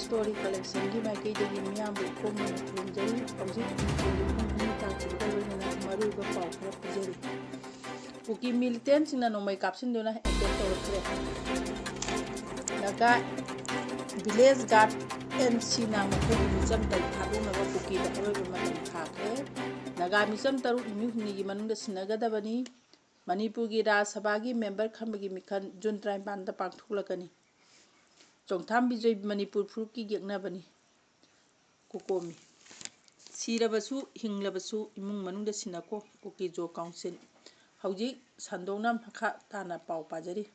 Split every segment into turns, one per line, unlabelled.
story collection की माइकई दगी मियाम बु कोम खुंजरी हौजिक police ताकिदा लोइना मरुबा पाउ खरा पिजरी cookie militant singna nongmei kapsinduna atek tourkkhre naga village guard NC na makhoi micam tar thaduna ba kuki da aroi matam thakre naga micam taru imi huni gi manungda sinagadabani manipur gi raj sabha gi member khambagi mikhan jun 31 da pangthulakani Chongtham Bijay Manipur Fruki Yaknabani Kukomi Sirabasu Hinglabasu Imung Manunda Sinako Kuki Jo Council Hauji Sandonam Haka Tana Pau Pajari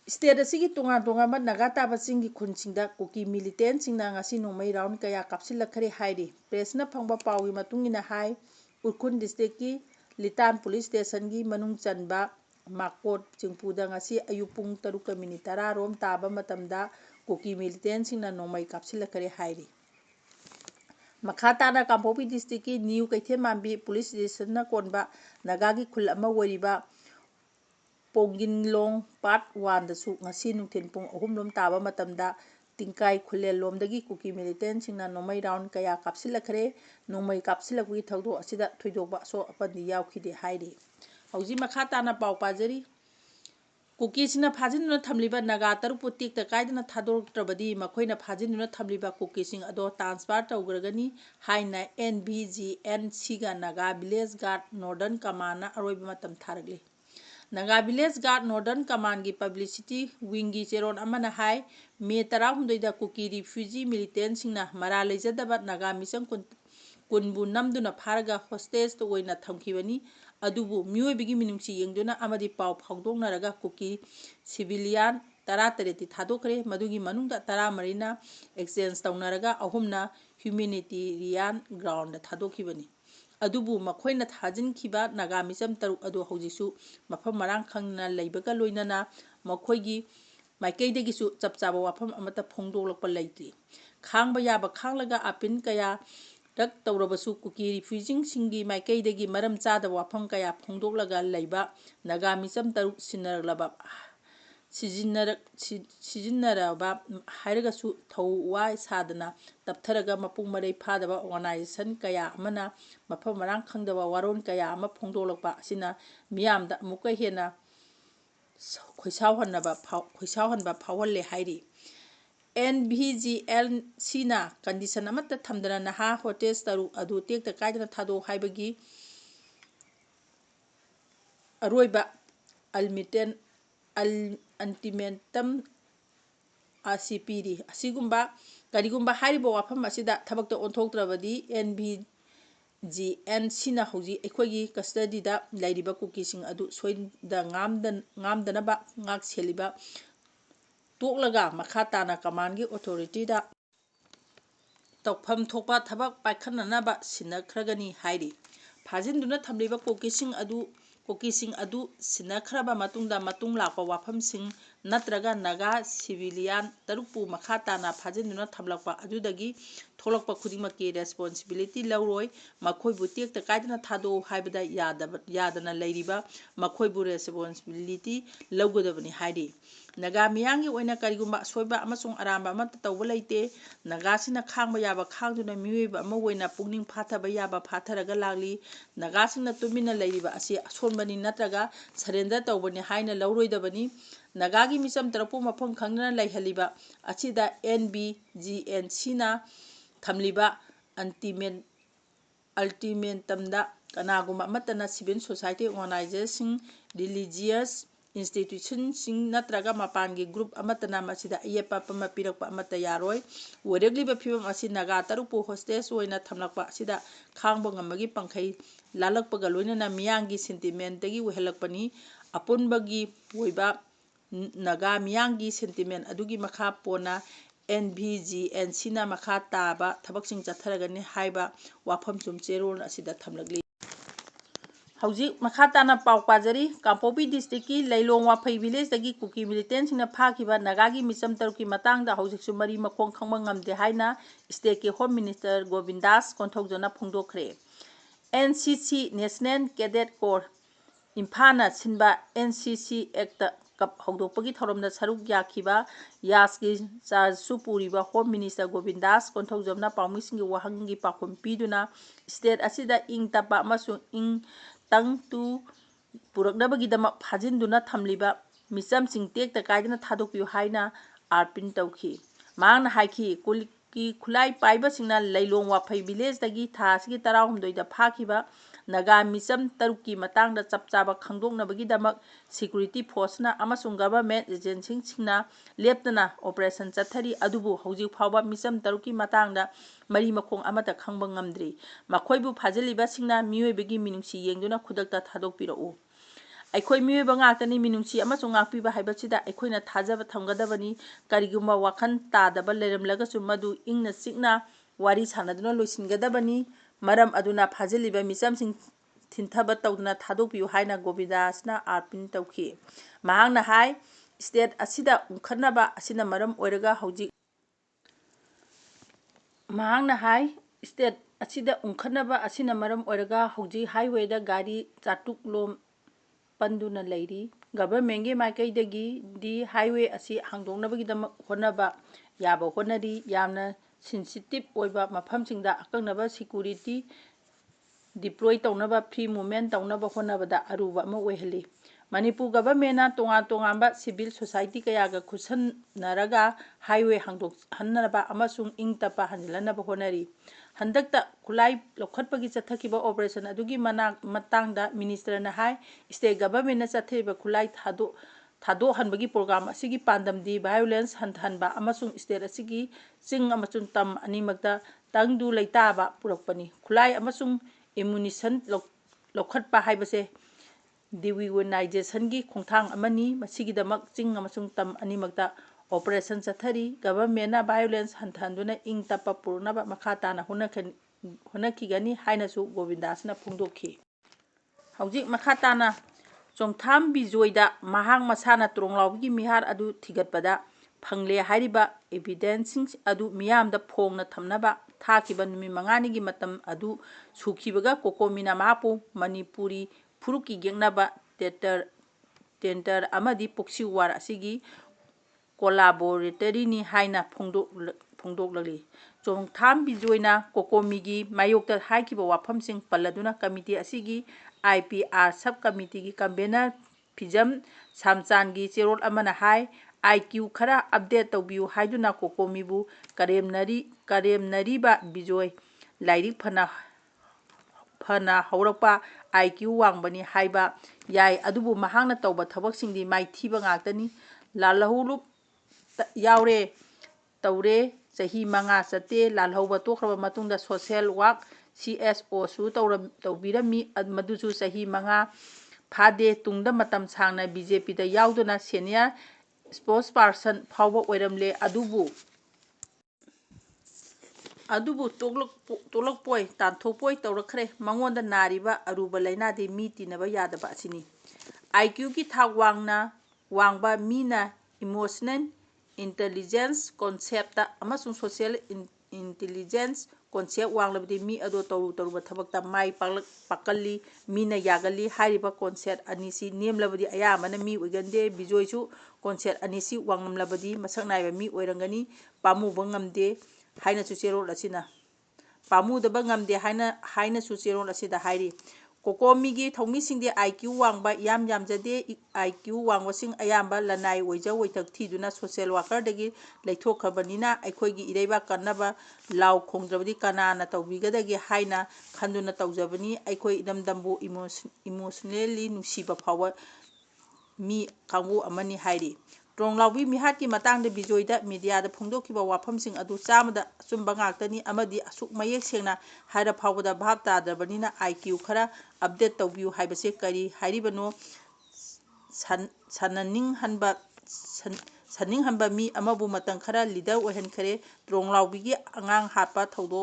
State Sigi Tunga Tungamat Nagata Basingi Kunsinda Kuki militant Singna Ngasi Nongmei round Kaya Kapsinduna Haidi Presna Pangba Pawi Matungina Hai Urkun District Ki Litan Police Station Gi Manung Chanba Makot Chingpuda ngasi ayupung taruka minitara rom taba matamda Kuki militant singna nongmei kapsinduna hairi makata na Kampopi district ki new kaithe mambi police station na konba nagagi khul ama woriba Ponginlong part 1 da su ngasi nungthen pung 3 lom taba matamda tingkai khulel lomdagi Kuki militant singna nongmei round kaya kapsinduna nongmei kapsinduna thaudo asida thoidoba so apandi yaukhide hairi Hauji makata na pau pajari Kuki sina phajinuna thamliba naga tarupu tikta kaidana thadortrabadi makhoina phajinuna thamliba Kuki sing ado transfer tawgragani haina NVGN siga naga village guard northern command na aroiba matam tharagli naga village guard northern command gi publicity wing gi cheron amana hai me 19 da Kuki refugee militant singna mara leijadaba naga mission kunbu namduna pharaga hostage to oina thamkibani adubu myoibigi minungsi yengduna amadi pau phawdongnaraga Kuki civilian 13 thadokre madugi manungda 13 exchange tawnaraga ahumna humanitarian ground thadokibani adubu makhoina thajinkiba naga micham taru adu haujisu mafam marang khangna leibaga loinana makhoigi maikeidagisu chapchaba wafam amata phongdolakpa leiti khangba yaba khanglaga apin kaya rak tawrabasu Kuki refugee singi maikeidagi maram chada wafam kaya phongdoklaga leiba naga micham taru sinarlaba sijinnaraba hairagasu thawai sadana taptharaga mapung marei phadaba organization kaya amana mafam marang khangdaba waron kaya ama phongdolakpa asina miyamda muka hena khoisawhanba phawhalle hairi NVGL Sina condition amata thamdana naha hotels taru adu tekta kaidana thado haibagi aroiba ultimatum ACPD asigumba karigumba haribo wafam asida thabakta onthoktrabadi NVGN Sina hoji ekhoigi custody da lairiba Kuki sing adu soida ngamdanaba ngak seliba Toklaga makhatana command gi authority da tokpham thokpa thabak paikhananaba sinakhragani hairi phajinduna thamliba Kuki sing adu sinakhraba matungda matung lakpa wafam sing natraga naga civilian tarupu makhatana phajinduna thamlakpa adudagi tholakpa khudingmakki responsibility lauroi makhoibu tekta kaidana thado haibada yadana leiriba makhoibu responsibility laugadabani hairi naga miyangi oina karigumba soiba amasung aramba amata tawba leite naga sina khangba yaba khangduna miyoiba ama oina pungning phathaba yaba phatharaga lagli naga singna tumina leiriba asi asonbani natraga surrender tawbani haina lauroidabani naga gi micham tarapu mafam khangna leihaliba asida NVGN sina thamliba ultimatumda kanagumba amatana civil society organization religious institutions sing natraga mapangi group amatana masida ayepa pama pirakpa amata yaroi weregliba phibam asi naga tarupu hostage oina thamlakpa asida khangba ngamagi pangkhai lalakpaga loinana miyangi sentiment tagi wehelakpani apunbagi oiba naga miyangi sentiment adugi makha pona NVGN sina makha taba thabaksing chatharagani haiba wafam chumcheron asida thamlagli Hauji makhatana pau pajari Kampopi district ki Leilong Wafai village dagi Kuki militant singna phakiba nagagi micham taruki matangda haujiksu mari makhong khangba ngamde haina state ki home minister Govindas konthokjona phongdokhre NCC National Cadet Corps Imphana sinba NCC Act कप हौदोकपगी थौरमदा सरुक याखिबा यासकी चार्जसु पुरिबा home minister Govindas कोंथौजमना पाउमिसिंगी वाहंगी पाखुम पीदुना स्टेट असिदा इंग तपा अमसुंग इंग तंग तु पुरकनबगीदमक फाजिंदुना थमलिबा मिचमसिंग टेक्ता कायदना थादोकपियु हाइना आर्पिन तौखी मांगना हाइखी कुलकी खुलाई पाइबसिंगना लैलोंग वाफै विलेजदगी थासिगी 18 फाखिबा नगा मिचम तरुकी मतांगदा चपचाबा खंगदोकनबगीदमक सिक्युरिटी फोर्सना अमसुंग गवर्नमेंट एजेंसीसिंगना लेप्तना ऑपरेशन चथरी अदुबु हौजिक फावबा मिचम तरुकी मतांगदा मरी मखोंग अमता खंगबा ngamdri मखोइबु फाजिलिबासिंगना मियोइबगी मिनुंसी येंगदुना खुदकता थादोकपिरउ अखोई मियोइबा ngaktani मिनुंसी अमसुंग ngakpiba हाइबसिदा अखोइना थाजबा थमगदबनी करिगुम्बा वाखन तादबा लेरमलगसु मदु इंगना चिकना वारी सानदुना लोइसिनगदबनी मरम अदुना फाजिलिबा मिचमसिंग थिंथबा तौदना थादोकपियु हाइना गोविंदासना आर्पिन तौखी महांगना हाइ स्टेट असिदा उंखनबा असिना मरम ओइरगा हौजिक महांगना हाइ स्टेट असिदा उंखनबा असिना मरम ओइरगा हौजिक हाईवेदा गाड़ी चाटुक लोम पंदुना लैरी गवर्नमेंटगी माइकैदगी दी हाईवे असि हांगदोकनबगीदमक होनबा याबा होनरी यामना सेंसिटिव ओइबा मफमसिंगदा अकंगनबा सिक्युरिटी डिप्लॉय तौनबा फ्री मूवमेंट तौनबा होनबदा अरुबा अमा ओइहली मणिपुर गवर्नमेंटना तोंगांबा सिविल सोसाइटी कयागा खुसनरगा हाईवे हांगदोकहन्नबा अमसुंग इंगतपा हंजिलनबा होनरी हंदकता खुलाई लौखटपगी चथखिबा ऑपरेशन अदुगी मतांगदा मिनिस्टरना हाई स्टेट गवर्नमेंटना चथरिबा खुलाई थादो हनबगी प्रोग्राम असिगी पांदमदी वायलेंस हंथहनबा अमसुंग स्टेट असिगी चिंग अमसुंग तम अनिमकता तंगदु लैताबा पुरकपनी खुलाई अमसुंग इम्यूनिशन लौखटपा हाइबसे डिविगनाइजेशन की खोंथांग अमनी मसिगिदमक चिंग अमसुंग तम अनिमकता ऑपरेशन चथरी गवर्नमेंटना वायलेंस हंथहनदुना इंग तपा पुरनबा मखाताना होनखिगनी हाइनसु गोविंदासना फोंदोखी हौजिक मखाताना चोंगथाम बिजोयदा महांग मसाना त्रोंगलावगी मिहार अदु थिगतपदा फंगले हाइरिबा एविडेंसिंग अदु मियामदा फोंगना थमनबा थाकिबा नुमि मंगानिगी मतम अदु सुखिबगा कोकोमिना मापु मणिपुरी फुरुकी गेंगनबा टेंटर अमदी पुक्सी वार असिगी कोलाबोरेटरीनी हाइना फोंदोकलली चोंगथाम बिजोयना कोकोमीगी मायोक्ता हाइकिबा वाफमसिंग पल्लदुना कमिटी असिगी IPR सब कमिटी की कन्वेनर फिजम सामचानगी चेरोल अमना हाई IQ खरा अपडेट तौबियु हाइदुना कोकोमीबु करेमनरीबा बिजोय लाइरिक फना हौरपा IQ वांगबनी हाइबा याय अदुबु महांगना तौबा थबकसिंगदी माइथीबा ngaktani लालहौलुप यावरे तौरे चही मंगा चते लालहौबा तोखरबा मतुंगदा सोशल वर्क CSO सु तौबिरमी मदुसु चही मंगा फादे तुंगदा मतम सांगना BJP दा यावदुना सीनियर स्पोर्ट्स पर्सन फावबा ओइरमले अदुबु तोलकपोय तानथोपोय तौरखरे मंगोंदा नारिबा अरुबा लैनादे मी तिनबा यादबा असिनी IQ की थाक वांगबा मीना इमोशनल इंटेलिजेंस कॉन्सेप्ट अमसुंग सोशल इंटेलिजेंस कॉन्सेप्ट वांगलबदे मी अदो तरुबा थबकता माई पाकल्ली मीना यागल्ली हारिबा कॉन्सेप्ट अनिसी नेमलबदी अयामना मी ओइगंदे बिजोयसु कॉन्सेप्ट अनिसी वांगमलबदी मसक नाइबा मी ओइरंगनी पामुबा ngamde हाइनसु चेरोल असिना पामुदबा ngamde हाइनसु चेरोल असिदा हाइरी कोकोमीगी थौमीसिंगदे IQ वांगबा यामजदे IQ वांगबसिंग अयामबा लनाई ओइजा ओइथक थीदुना सोशल वर्करदगी लैथोखबनिना अखोइगी इरेबा कन्नबा लाव खोंद्रबदी कनाना तौबिगदगी हाइना खंदुना तौजबनी अखोइ इदमदंबु इमोशनली नुसीबा फाव मी कांगू अमनी हाइरी त्रोंगलावी मिहाटकी मतांगदे बिजोयदा मीडियादा फोंदोखिबा वाफमसिंग अदु चामदा अचुंबा ngaktani amadi asuk mayek sengna haira phawda bhab tadabani IQ khara update tawbiu haibase kari hairibano saning hanba mi amabu matang khara leader oihan khare tronglawbigi angang hapa thawdo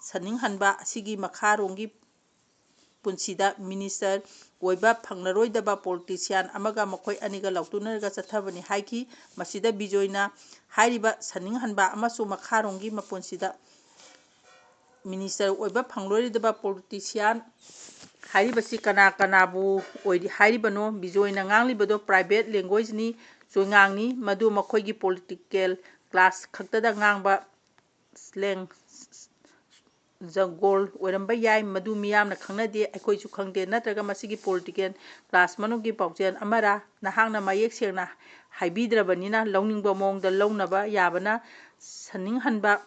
saning hanba asigi makharongi punsida minister oiba phanglaroidaba politician amaga makhoi aniga lautunaga chathabani haiki masida bijoyna hairiba saning hanba amasu makharongi mapunsida minister oiba phangloridaba politician ꯍꯥꯏꯔꯤꯕꯁꯤ ꯀꯅꯥ ꯀꯅꯥꯕꯨ ꯍꯥꯏꯔꯤꯕꯅꯣ? ꯕꯤꯖꯣꯏꯅ ꯉꯥꯡꯂꯤꯕꯗꯣ private ꯂꯦꯡꯒ꯭ꯋꯦꯖꯅꯤ, ꯆꯣꯏꯉꯥꯡꯅꯤ, ꯃꯗꯨ ꯃꯈꯣꯏꯒꯤ political class ꯈꯛꯇꯗ ꯉꯥꯡꯕ slang ꯖꯒꯣꯜ ꯑꯣꯏꯔꯝꯕ ꯌꯥꯏ, ꯃꯗꯨ ꯃꯤꯌꯥꯝꯅ ꯈꯪꯅꯗꯦ, ꯑꯩꯈꯣꯏꯁꯨ ꯈꯪꯗꯦ, ꯅꯠꯇ꯭ꯔꯒ ꯃꯁꯤꯒꯤ ꯄꯣꯂꯤꯇꯤꯀꯦꯜ ꯀ꯭ꯂꯥꯁ ꯃꯅꯨꯡꯒꯤ ꯄꯥꯎꯖꯦꯜ ꯑꯃꯔ? ꯅꯍꯥꯛꯅ ꯃꯌꯦꯛ ꯁꯦꯡꯅ ꯍꯥꯏꯕꯤꯗ꯭ꯔꯕꯅꯤꯅ ꯂꯧꯅꯤꯡꯕ ꯃꯑꯣꯡꯗ ꯂꯧꯅꯕ ꯌꯥꯕꯅ ꯁꯟꯅꯤꯡꯍꯟꯕ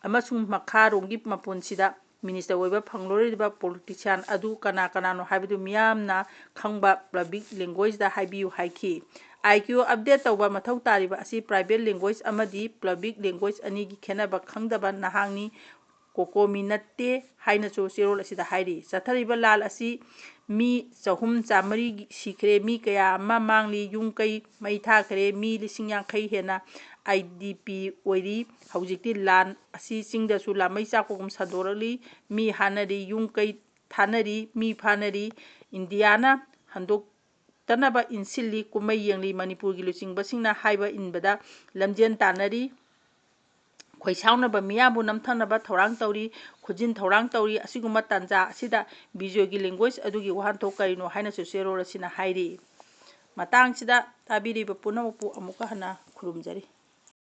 ꯑꯃꯁꯨꯡ ꯃꯈꯥꯔꯣꯝꯒꯤ ꯃꯄꯨꯟꯁꯤꯗ ꯃꯤꯅꯤꯁꯇꯔ ꯑꯣꯏꯕ ꯐꯪꯂꯣꯏꯗꯕ ꯄꯣꯂꯤꯇꯤꯁꯤꯌꯥꯟ ꯑꯗꯨ ꯀꯅꯥ ꯀꯅꯥꯅꯣ ꯍꯥꯏꯕꯗꯨ ꯃꯤꯌꯥꯝꯅ ꯈꯪꯕ ꯄꯕ꯭ꯂꯤꯛ ꯂꯦꯡꯒ꯭ꯋꯦꯖꯗ ꯍꯥꯏꯕꯤꯌꯨ ꯍꯥꯏꯈꯤ꯫ IQ ꯑꯞꯗꯦꯠ ꯇꯧꯕ ꯃꯊꯧ ꯇꯥꯔꯤꯕ ꯑꯁꯤ ꯄ꯭ꯔꯥꯏꯚꯦꯠ ꯂꯦꯡꯒ꯭ꯋꯦꯖ ꯑꯃꯗꯤ ꯄꯕ꯭ꯂꯤꯛ ꯂꯦꯡꯒ꯭ꯋꯦꯖ ꯑꯅꯤꯒꯤ ꯈꯦꯠꯅꯕ ꯈꯪꯗꯕ ꯅꯍꯥꯛꯅꯤ꯫ ꯀꯣꯀꯣꯃꯤ ꯅꯠꯇꯦ ꯍꯥꯏꯅꯁꯨ ꯆꯦꯔꯣꯜ ꯑꯁꯤꯗ ꯍꯥꯏꯔꯤ꯫ ꯆꯠꯊꯔꯤꯕ ꯂꯥꯜ ꯑꯁꯤ ꯃꯤ 300-400 ꯁꯤꯈ꯭ꯔꯦ, ꯃꯤ ꯀꯌꯥ ꯑꯃ ꯃꯥꯡꯂꯤ, ꯌꯨꯝ ꯀꯩ ꯃꯩ ꯊꯥꯈ꯭ꯔꯦ, ꯃꯤ 50,000 ꯍꯦꯟꯅ IDP ꯑꯣꯏꯔꯤ꯫ ꯍꯧꯖꯤꯛꯇꯤ ꯂꯥꯟ ꯑꯁꯤ ꯆꯤꯡꯗꯁꯨ ꯂꯥꯃꯩ ꯆꯥꯛꯄꯒꯨꯝ ꯁꯟꯗꯣꯔꯛꯂꯤ, ꯃꯤ ꯍꯥꯠꯅꯔꯤ, ꯌꯨꯝ ꯀꯩ ꯊꯥꯅꯔꯤ, ꯃꯤ ꯐꯥꯅꯔꯤ꯫ ꯏꯟꯗꯤꯌꯥꯅ ꯍꯟꯗꯣꯛꯇꯅꯕ ꯏꯟꯁꯤꯜꯂꯤ, ꯀꯨꯝꯃꯩ ꯌꯦꯡꯂꯤ, ꯃꯅꯤꯄꯨꯔꯒꯤ ꯂꯨꯆꯤꯡꯕꯁꯤꯡꯅ ꯍꯥꯏꯕ ꯏꯟꯕꯗ ꯂꯝꯖꯦꯜ ꯇꯥꯟꯅꯔꯤ, ꯈꯣꯏꯁꯥꯎꯅꯕ ꯃꯤꯌꯥꯝꯕꯨ ꯅꯝꯊꯅꯕ ꯊꯧꯔꯥꯡ ꯇꯧꯔꯤ, ꯈꯨꯖꯤꯟ ꯊꯧꯔꯥꯡ ꯇꯧꯔꯤ꯫ ꯑꯁꯤꯒꯨꯝꯕ ꯇꯥꯟꯖꯥ ꯑꯁꯤꯗ ꯕꯤꯖꯣꯏꯒꯤ ꯂꯦꯡꯒ꯭ꯋꯦꯖ ꯑꯗꯨꯒꯤ ꯋꯥꯍꯟꯊꯣꯛ ꯀꯔꯤꯅꯣ ꯍꯥꯏꯅꯁꯨ ꯆꯦꯔꯣꯜ ꯑꯁꯤꯅ ꯍꯥꯏꯔꯤ꯫ ꯃꯇꯥꯡꯁꯤꯗ ꯇꯥꯕꯤꯔꯤꯕ ꯄꯨꯝꯅꯃꯛꯄꯨ ꯑꯃꯨꯛꯀ ꯍꯟꯅ ꯈꯨꯔꯨꯝꯖꯔꯤ꯫